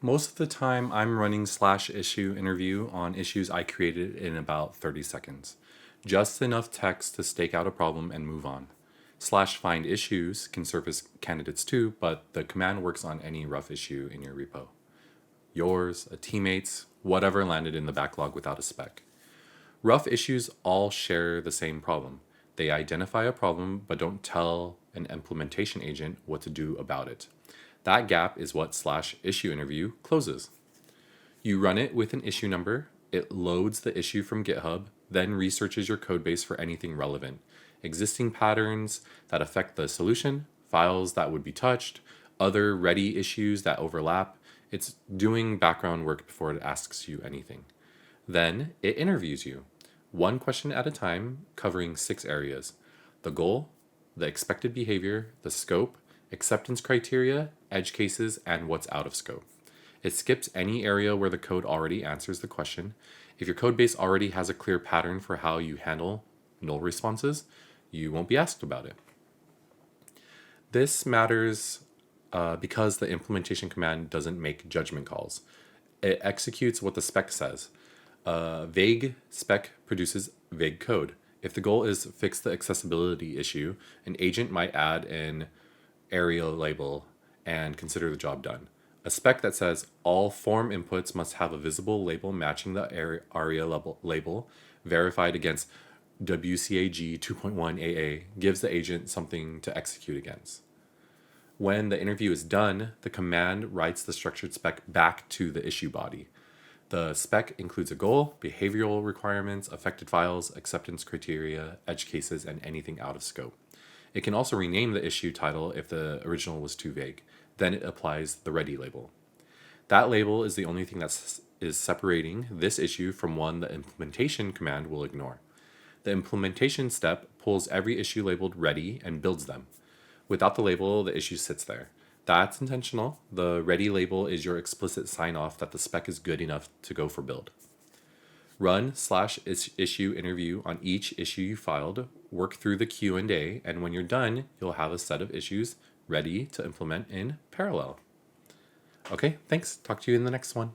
Most of the time, I'm running slash issue interview on issues I created in about 30 seconds. Just enough text to stake out a problem and move on. Slash find issues can serve as candidates too, but the command works on any rough issue in your repo. Yours, a teammate's, whatever landed in the backlog without a spec. Rough issues all share the same problem. They identify a problem but don't tell an implementation agent what to do about it. That gap is what slash issue interview closes. You run it with an issue number, it loads the issue from GitHub, then researches your codebase for anything relevant. Existing patterns that affect the solution, files that would be touched, other ready issues that overlap. It's doing background work before it asks you anything. Then it interviews you, one question at a time, covering 6 areas: the goal, the expected behavior, the scope, acceptance criteria, edge cases, and what's out of scope. It skips any area where the code already answers the question. If your code base already has a clear pattern for how you handle null responses, you won't be asked about it. This matters because the implementation command doesn't make judgment calls. It executes what the spec says. Vague spec produces vague code. If the goal is fix the accessibility issue, an agent might add an area label and consider the job done. A spec that says all form inputs must have a visible label matching the ARIA label verified against WCAG 2.1 AA gives the agent something to execute against. When the interview is done, the command writes the structured spec back to the issue body. The spec includes a goal, behavioral requirements, affected files, acceptance criteria, edge cases, and anything out of scope. It can also rename the issue title if the original was too vague. Then it applies the ready label. That label is the only thing that is separating this issue from one the implementation command will ignore. The implementation step pulls every issue labeled ready and builds them. Without the label, the issue sits there. That's intentional. The ready label is your explicit sign-off that the spec is good enough to go for build. Run slash issue interview on each issue you filed, work through the Q&A, and when you're done, you'll have a set of issues ready to implement in parallel. Okay, thanks. Talk to you in the next one.